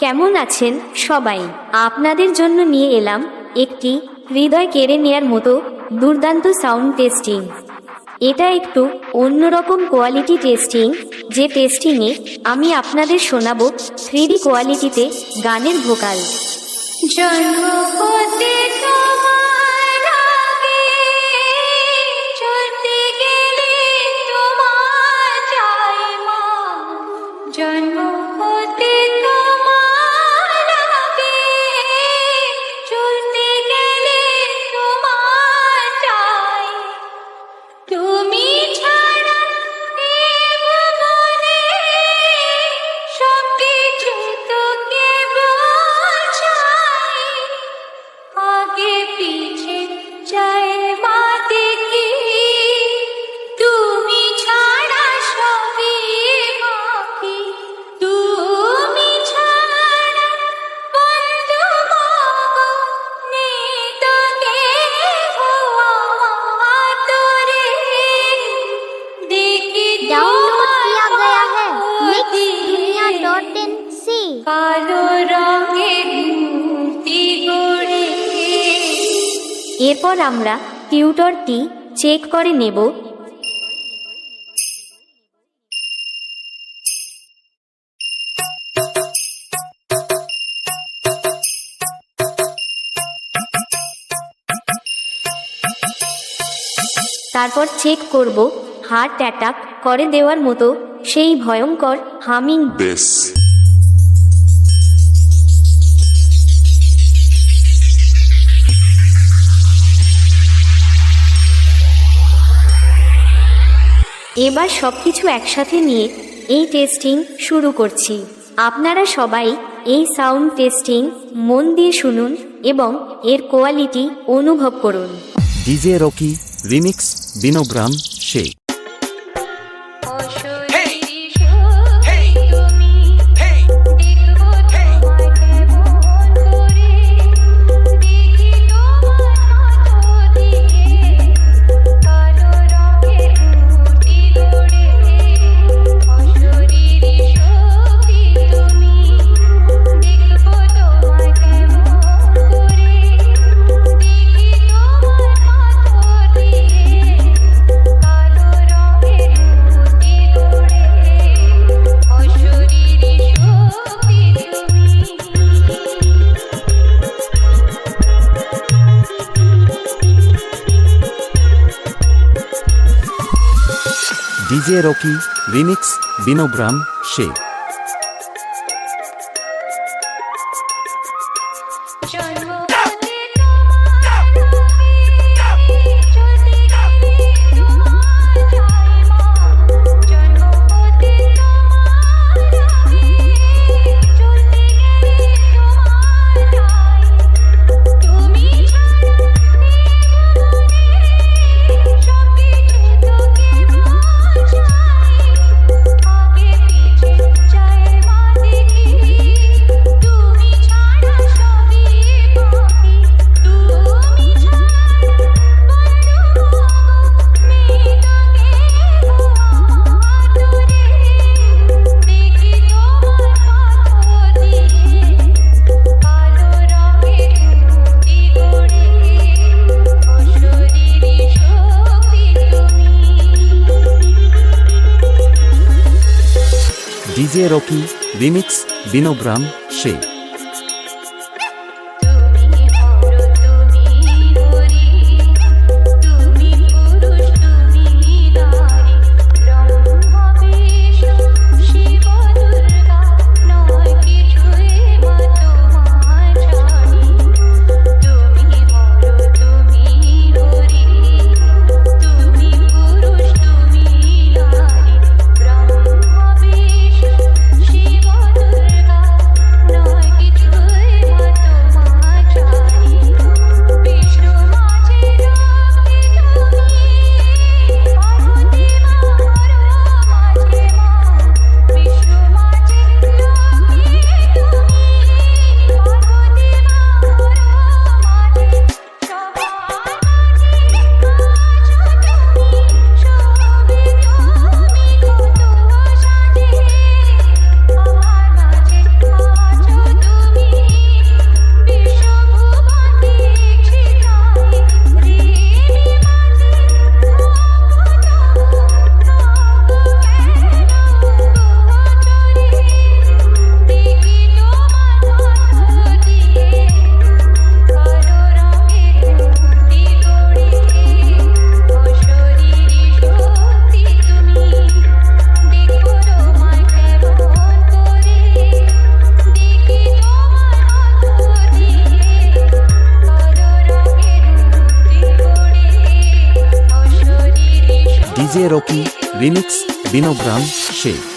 কেমন আছেন সবাই? আপনাদের জন্য নিয়ে এলাম একটি হৃদয় কেড়ে নেয়ার মতো দুর্দান্ত সাউন্ড টেস্টিং। এটা একটু অন্যরকম কোয়ালিটি টেস্টিং, যে টেস্টিংয়ে আমি আপনাদের শোনাবো 3D কোয়ালিটিতে গানের ভোকাল। জন্ম হতে তোমার আগে চলতে গেলে তোমার চাই মা। জন্ম হতে তোমার আগে চলতে গেলে তোমার চাই। তুমি ছাড়া এ ভুবনে সবকিছু তোকে বোঝাই। আগে পিছে চাই মা দেখি, তুমি ছাড়া সবই বাকি। তুমি ছাড়া বন্ধু মাগো নেই তো কেহ আমার তোরে। দেখি डाउनलोड किया गया है তোমার mixdunia.in से। কালো রঙের মূর্তি গড়ে। এরপর আমরা টিউটরটি চেক করে নেব। তারপর চেক করব হার্ট অ্যাটাক করে দেওয়ার মতো সেই ভয়ঙ্কর হামিং বেস। এবার সবকিছু একসাথে নিয়ে এই টেস্টিং শুরু করছি। আপনারা সবাই এই সাউন্ড টেস্টিং মন দিয়ে শুনুন এবং এর কোয়ালিটি অনুভব করুন। ডিজে রকি রিমিক্স বিনোগ্রাম সে। অশরীরী শক্তি তুমি, দেখবো তোমায় কেমন করে। দেখি তোমার মতো দিয়ে কালো রঙের মূর্তি গড়ে। অশরীরী শক্তি তুমি, দেখবো তোমায় কেমন করে। দেখি তোমার মতো দিয়ে কালো রঙের মূর্তি গড়ে। অশরীরী শক্তি তুমি। ডিজে রকি রিমিক্স বিনোগ্রাম সে। জন্ম হতে তোমার আগে চলতে গেলে তোমার চাই মা। জন্ম হতে তোমার আগে চলতে গেলে তোমার চাই। তুমি ছাড়া এ ভুবনে সবকিছু তোকে বোঝাই। আগে পিছে চাই মা দেখি, তুমি ছাড়া সবই বাকি। তুমি ছাড়া বন্ধু মাগো নেই তো কেহ আমার তোরে। দেখি তোমার মতো দিয়ে কালো রঙের মূর্তি গড়ে। অশরীরী শক্তি তুমি। ডিজে রকি রিমিক্স বিনোগ্রাম সে। তুমি হর তুমি হরি, তুমি পুরুষ তুমি নারী। ব্রহ্মা বিষ্ণু শিব দুর্গা নয় কিছুই মা তোমার ছাড়ি। তুমি হর তুমি হরি, তুমি পুরুষ তুমি নারী। ব্রহ্মা বিষ্ণু শিব দুর্গা নয় DJ Rocky, Remix, Binogram, Sheikh.